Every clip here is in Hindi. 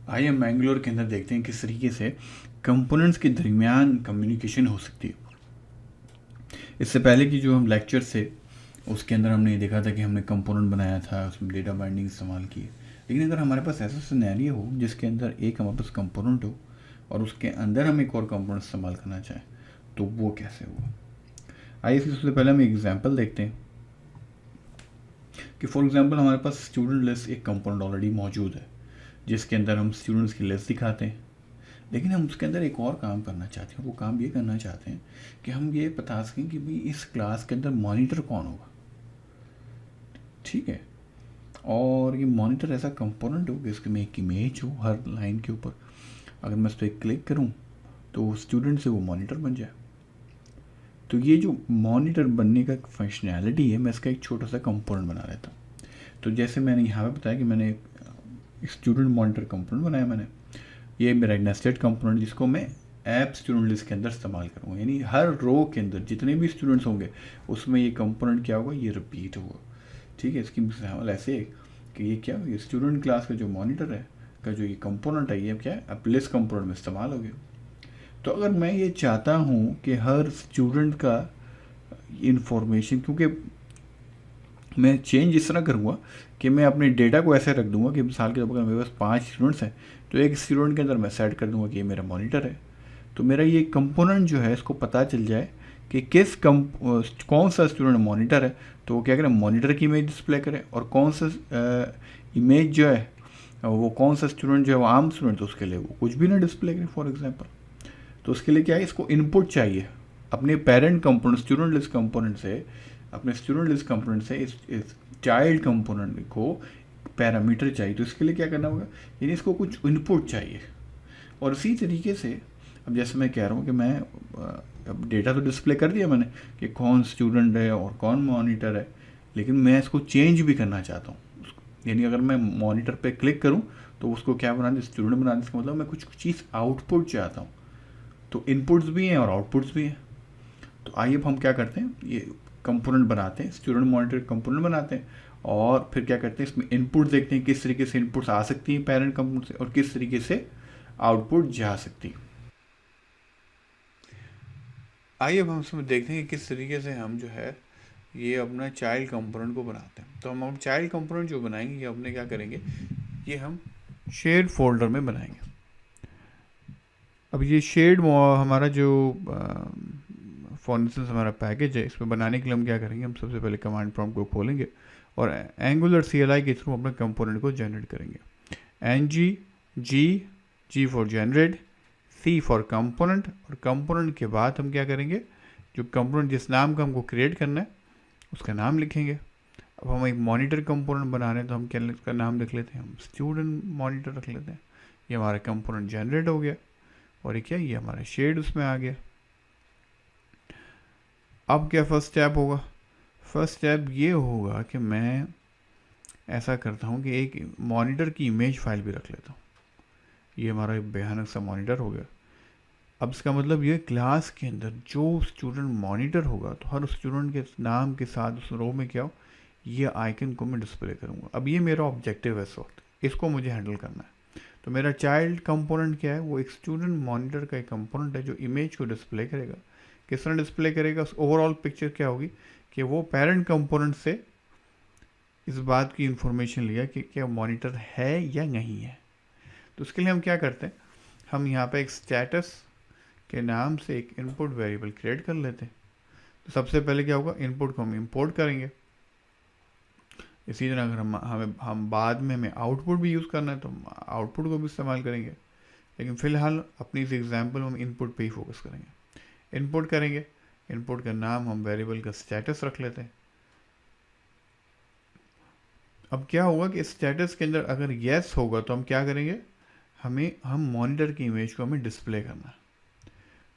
आइए हम मैंगलोर के अंदर देखते हैं किस तरीके से कंपोनेंट्स के दरमियान कम्युनिकेशन हो सकती है। इससे पहले की जो हम लेक्चर थे उसके अंदर हमने ये देखा था कि हमने कंपोनेंट बनाया था, उसमें डेटा बाइंडिंग इस्तेमाल की। लेकिन अगर हमारे पास ऐसा सिनेरियो हो जिसके अंदर एक हमारे पास कंपोनेंट हो और उसके अंदर हम एक और कंपोनेंट इस्तेमाल करना चाहें तो वो कैसे होगा। आइए इसके सबसे पहले हम एक एग्जांपल देखते हैं कि फॉर एग्जांपल हमारे पास स्टूडेंट लिस्ट एक कंपोनेंट ऑलरेडी मौजूद है जिसके अंदर हम स्टूडेंट्स की लिस्ट दिखाते हैं। लेकिन हम उसके अंदर एक और काम करना चाहते हैं। वो काम ये करना चाहते हैं कि हम ये बता सकें कि भाई इस क्लास के अंदर मॉनिटर कौन होगा। ठीक है, और ये मॉनिटर ऐसा कंपोनेंट हो कि इसके में एक इमेज हो हर लाइन के ऊपर। अगर मैं इस पर क्लिक करूँ तो स्टूडेंट से वो मॉनिटर बन जाए। तो ये जो मॉनिटर बनने का फंक्शनैलिटी है, मैं इसका एक छोटा सा कंपोनेंट बना लेता हूँ। तो जैसे मैंने यहाँ पे बताया कि मैंने एक स्टूडेंट मॉनिटर कंपोनेंट बनाया। मैंने ये मेरा नेस्टेड कंपोनेंट जिसको मैं ऐप स्टूडेंट लिस्ट के अंदर इस्तेमाल करूँगा, यानी हर रो के अंदर जितने भी स्टूडेंट्स होंगे उसमें ये कंपोनेंट क्या होगा, ये रिपीट होगा। ठीक है, इसकी मिसाल ऐसे है कि ये क्या ये स्टूडेंट क्लास का जो मॉनिटर है का जो ये कंपोनेंट है, ये क्या है अब लिस्ट कंपोनेंट में इस्तेमाल हो गया। तो अगर मैं ये चाहता हूँ कि हर स्टूडेंट का इंफॉर्मेशन, क्योंकि मैं चेंज इस तरह करूँगा कि मैं अपने डेटा को ऐसे रख दूंगा कि मिसाल के तौर पर मेरे पास 5 स्टूडेंट्स हैं तो एक स्टूडेंट के अंदर मैं सेट कर दूंगा कि ये मेरा मॉनिटर है। तो मेरा ये कंपोनेंट जो है इसको पता चल जाए कि कौन सा स्टूडेंट मॉनिटर है, तो वो क्या करें मॉनिटर की इमेज डिस्प्ले करें, और कौन सा इमेज जो है वो कौन सा स्टूडेंट जो है वो आम स्टूडेंट तो उसके लिए वो कुछ भी ना डिस्प्ले करें फॉर एग्जांपल। तो उसके लिए क्या है, इसको इनपुट चाहिए अपने parent component student list component से, अपने स्टूडेंट लिस्ट कंपोनेंट से इस चाइल्ड कंपोनेंट को पैरामीटर चाहिए। तो इसके लिए क्या करना होगा, यानी इसको कुछ इनपुट चाहिए। और इसी तरीके से अब जैसे मैं कह रहा हूँ कि मैं अब डेटा तो डिस्प्ले कर दिया मैंने कि कौन स्टूडेंट है और कौन मॉनिटर है, लेकिन मैं इसको चेंज भी करना चाहता हूँ। यानी अगर मैं मॉनिटर पे क्लिक करूँ तो उसको क्या बना दे, स्टूडेंट बना दे। इसका मतलब मैं कुछ चीज़ आउटपुट चाहता हूँ। तो इनपुट्स भी हैं और आउटपुट्स भी हैं। तो आइए अब हम क्या करते हैं, ये कंपोनेंट बनाते हैं, स्टूडेंट मॉनिटर कंपोनेंट बनाते हैं, और फिर क्या करते हैं इसमें इनपुट देखते हैं किस तरीके से इनपुट्स आ सकती हैं पेरेंट कंपोनेंट से और किस तरीके से आउटपुट जा सकती है। आइए अब हम इसमें देखते हैं कि किस तरीके से हम जो है ये अपना चाइल्ड कंपोनेंट को बनाते हैं। तो हम चाइल्ड कंपोनेंट जो बनाएंगे ये अपने क्या करेंगे, ये हम शेड फोल्डर में बनाएंगे। अब ये शेड हमारा जो फॉर इंस्टेंस हमारा पैकेज है, इसमें बनाने के लिए हम क्या करेंगे, हम सबसे पहले कमांड प्रॉम्प्ट को खोलेंगे और एंगुलर CLI के थ्रू अपने कंपोनेंट को जनरेट करेंगे। G for generate, C for component, और कंपोनेंट के बाद हम क्या करेंगे, जो कंपोनेंट जिस नाम का हमको क्रिएट करना है उसका नाम लिखेंगे। अब हम एक मॉनिटर कंपोनेंट बना रहे हैं तो हम क्या उसका नाम लिख लेते हैं, हम स्टूडेंट मॉनिटर रख लेते हैं। ये हमारा कंपोनेंट जनरेट हो गया और ये क्या, ये हमारा शेड उसमें आ गया। अब क्या फर्स्ट स्टेप होगा, फर्स्ट स्टेप ये होगा कि मैं ऐसा करता हूँ कि एक मॉनिटर की इमेज फाइल भी रख लेता हूँ। ये हमारा एक भयानक सा मॉनिटर हो गया। अब इसका मतलब ये क्लास के अंदर जो स्टूडेंट मॉनिटर होगा तो हर स्टूडेंट के नाम के साथ उस रो में क्या हो, ये आइकन को मैं डिस्प्ले करूँगा। अब ये मेरा ऑब्जेक्टिव है इस वक्त, इसको मुझे हैंडल करना है। तो मेरा चाइल्ड कंपोनेंट क्या है, वो एक स्टूडेंट मॉनिटर का एक कंपोनेंट है जो इमेज को डिस्प्ले करेगा। किस तरह डिस्प्ले करेगा, ओवरऑल पिक्चर क्या होगी कि वो पेरेंट कंपोनेंट से इस बात की इंफॉर्मेशन लिया कि क्या मॉनिटर है या नहीं है। तो उसके लिए हम क्या करते हैं, हम यहाँ पे एक स्टेटस के नाम से एक इनपुट वेरिएबल क्रिएट कर लेते हैं। तो सबसे पहले क्या होगा, इनपुट को हम इंपोर्ट करेंगे। इसी तरह अगर हम बाद में हमें आउटपुट भी यूज़ करना है तो आउटपुट को भी इस्तेमाल करेंगे, लेकिन फ़िलहाल अपनी इस एग्जांपल में हम इनपुट पे ही फोकस करेंगे। इनपुट करेंगे, इनपुट का नाम हम वेरिएबल का स्टेटस रख लेते हैं। अब क्या होगा कि स्टेटस के अंदर अगर येस होगा तो हम क्या करेंगे, हम मॉनिटर की इमेज को हमें डिस्प्ले करना है।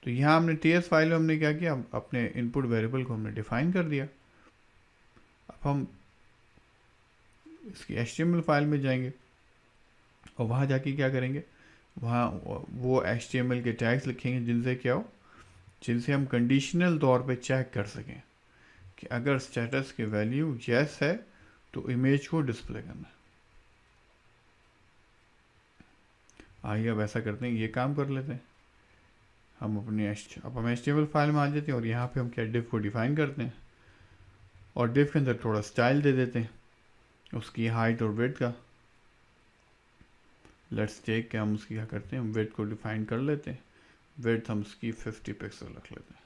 तो यहाँ हमने TS फाइल में हमने क्या किया, अपने इनपुट वेरिएबल को हमने डिफाइन कर दिया। अब हम इसकी HTML फाइल में जाएंगे और वहाँ जाके क्या करेंगे, वहाँ वो HTML के टैग्स लिखेंगे जिनसे क्या हो, जिनसे हम कंडीशनल तौर पे चेक कर सकें कि अगर स्टेटस की वैल्यू येस है तो इमेज को डिस्प्ले करना है। आइए अब ऐसा करते हैं, ये काम कर लेते हैं। हम अपने अब हम HTML फाइल में आ जाते हैं और यहाँ पे हम क्या डिव को डिफाइन करते हैं और डिव के अंदर थोड़ा स्टाइल दे देते हैं उसकी हाइट और वेट का। लेट्स टेक के हम उसकी क्या करते हैं, वेट को डिफाइन कर लेते हैं। वेट हम उसकी 50 पिक्सल रख लेते हैं।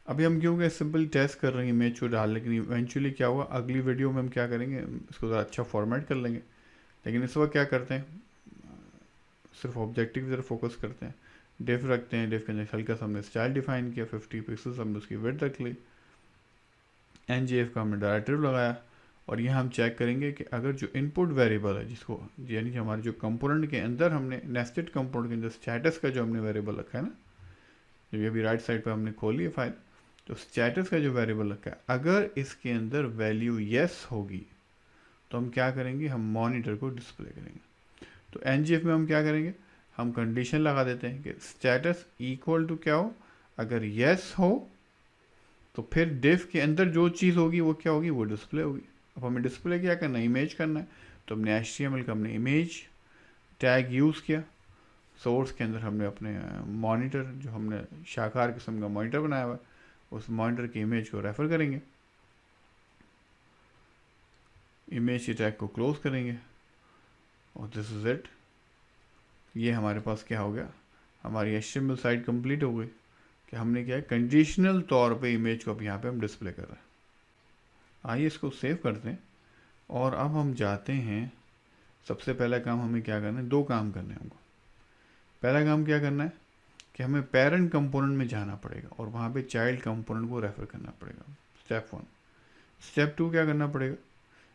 अभी हम क्योंकि सिंपल टेस्ट कर रहे हैं इमेज को डाल, लेकिन इवेंचुअली क्या हुआ, अगली वीडियो में हम क्या करेंगे, इसको ज़रा अच्छा फॉर्मेट कर लेंगे। लेकिन इस वक्त क्या करते हैं, सिर्फ ऑब्जेक्टिव की तरफ फोकस करते हैं। डिफ रखते हैं, डिफ के अंदर हल्का सा हमने स्टाइल डिफाइन किया, 50 पिक्सल हमने उसकी वेट रख ली, ngf का हमने डायरेक्टिव लगाया और यहाँ हम चेक करेंगे कि अगर जो इनपुट वेरिएबल है, जिसको यानी कि हमारे जो कंपोनेंट के अंदर हमने नेस्टेड कंपोनेंट के अंदर स्टेटस का जो हमने वेरिएबल रखा है ना, जो अभी राइट साइड पर हमने खोली है फाइल, तो स्टेटस का जो वेरिएबल रखा है, अगर इसके अंदर वैल्यू येस होगी तो हम क्या करेंगे, हम मॉनिटर को डिस्प्ले करेंगे। तो ngf में हम क्या करेंगे, हम कंडीशन लगा देते हैं कि स्टेटस इक्वल टू क्या हो, अगर येस हो तो फिर डिफ के अंदर जो चीज़ होगी वो क्या होगी, वो डिस्प्ले होगी। अब हमें डिस्प्ले क्या करना है, इमेज करना है। तो हमने HTML का हमने इमेज टैग यूज़ किया। सोर्स के अंदर हमने अपने मॉनिटर, जो हमने शाकार किस्म का मॉनिटर बनाया हुआ है, उस मॉनिटर की इमेज को रेफर करेंगे, इमेज के टैग को क्लोज करेंगे और दिस इज़ इट। ये हमारे पास क्या हो गया, हमारी HTML साइट कंप्लीट हो गई कि हमने क्या है, कंडीशनल तौर पे इमेज को अब यहाँ पे हम डिस्प्ले कर रहे हैं। आइए इसको सेव करते हैं और अब हम जाते हैं। सबसे पहला काम हमें क्या करना है, दो काम करने हैं हमको। पहला काम क्या करना है कि हमें पेरेंट कंपोनेंट में जाना पड़ेगा और वहाँ पे चाइल्ड कंपोनेंट को रेफर करना पड़ेगा, स्टेप 1। स्टेप 2 क्या करना पड़ेगा,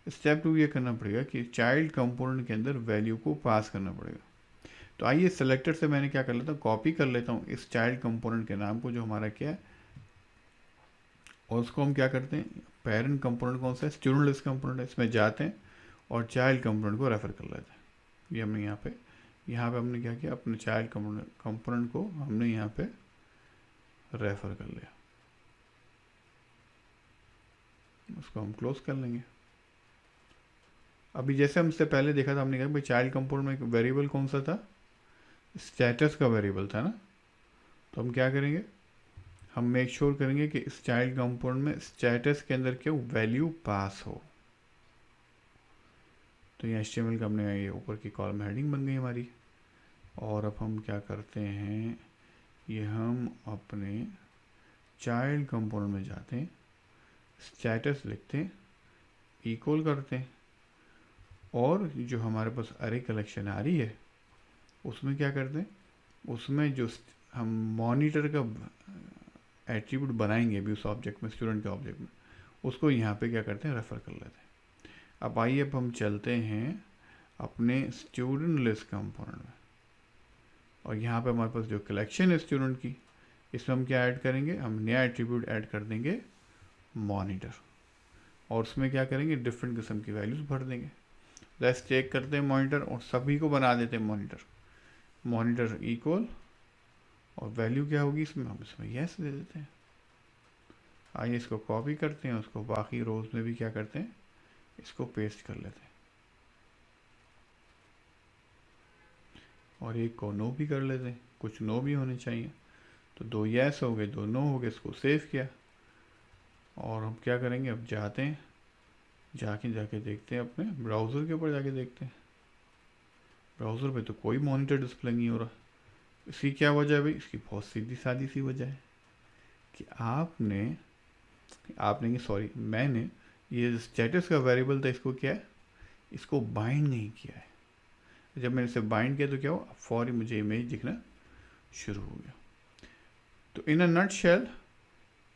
स्टेप 2 ये करना पड़ेगा कि चाइल्ड कंपोनेंट के अंदर वैल्यू को पास करना पड़ेगा। तो आइए सेलेक्टर से मैंने क्या कर लेता हूँ, कॉपी कर लेता हूँ इस चाइल्ड कंपोनेंट के नाम को जो हमारा क्या है, और उसको हम क्या करते हैं, पेरेंट कंपोनेंट कौन सा है, स्टूडेंट लिस्ट कंपोनेंट है, इसमें जाते हैं और चाइल्ड कंपोनेंट को रेफर कर लेते हैं। ये हमने यहाँ पे हमने क्या किया, अपने चाइल्ड कंपोनेंट को हमने यहाँ पे रेफर कर लिया। उसको हम क्लोज कर लेंगे। अभी जैसे हमसे पहले देखा था, हमने कहा भाई चाइल्ड कंपोनेंट में एक वेरिएबल कौन सा था, स्टेटस का वेरिएबल था ना। तो हम क्या करेंगे, हम मेक श्योर करेंगे कि इस चाइल्ड कंपोनेंट में स्टेटस के अंदर क्या वैल्यू पास हो। तो ये HTML का हमने ये ऊपर की कॉलम हेडिंग बन गई हमारी। और अब हम क्या करते हैं, ये हम अपने चाइल्ड कंपोनेंट में जाते हैं, स्टेटस लिखते हैं, इक्वल करते हैं और जो हमारे पास अरे कलेक्शन आ रही है उसमें क्या करते हैं, उसमें जो हम मॉनिटर का एट्रीब्यूट बनाएंगे अभी उस ऑब्जेक्ट में, स्टूडेंट के ऑब्जेक्ट में, उसको यहाँ पे क्या करते हैं, रेफर कर लेते हैं। अब आइए अब हम चलते हैं अपने स्टूडेंट लिस्ट कंपोनेंट में और यहाँ पे हमारे पास जो कलेक्शन है स्टूडेंट की, इसमें हम क्या ऐड करेंगे, हम नया एट्रीब्यूट ऐड कर देंगे मॉनिटर और उसमें क्या करेंगे, डिफरेंट किस्म की वैल्यूज़ भर देंगे। लेट्स चेक करते हैं मॉनिटर और सभी को बना देते हैं मॉनिटर इक्वल और वैल्यू क्या होगी इसमें, हम इसमें यस दे देते हैं। आइए इसको कॉपी करते हैं, उसको बाकी रोज में भी क्या करते हैं, इसको पेस्ट कर लेते हैं और एक को नो भी कर लेते हैं, कुछ नो भी होने चाहिए। तो 2 यस हो गए, 2 नो हो गए, इसको सेव किया और हम क्या करेंगे, अब जाते हैं, जाके देखते हैं अपने ब्राउज़र के ऊपर, जाके देखते हैं ब्राउज़र पे तो कोई मॉनिटर डिस्प्ले नहीं हो रहा। इसकी क्या वजह है भाई, इसकी बहुत सीधी सादी सी वजह है कि मैंने ये स्टेटस का वेरिएबल था, इसको क्या है, इसको बाइंड नहीं किया है। जब मैंने इसे बाइंड किया तो क्या हुआ, फौरी मुझे इमेज दिखना शुरू हो गया। तो इन अ नटशेल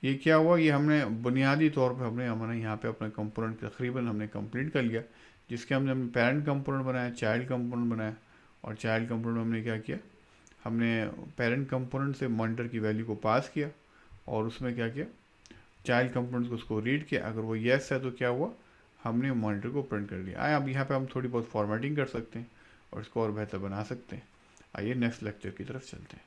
ये क्या हुआ, ये हमने बुनियादी तौर पे हमारा यहाँ पे अपना कंपोनेंट तकरीबन हमने कंप्लीट कर लिया, जिसके हमने पेरेंट कंपोनेंट बनाया, चाइल्ड कंपोनेंट बनाया और चाइल्ड कंपोनेंट में हमने क्या किया, हमने पेरेंट कंपोनेंट से मॉनिटर की वैल्यू को पास किया और उसमें क्या किया, चाइल्ड कंपोनेंट को उसको रीड किया, अगर वो येस है तो क्या हुआ, हमने मॉनिटर को प्रिंट कर लिया। अब यहाँ पे हम थोड़ी बहुत फॉर्मेटिंग कर सकते हैं और इसको और बेहतर बना सकते हैं। आइए नेक्स्ट लेक्चर की तरफ चलते हैं।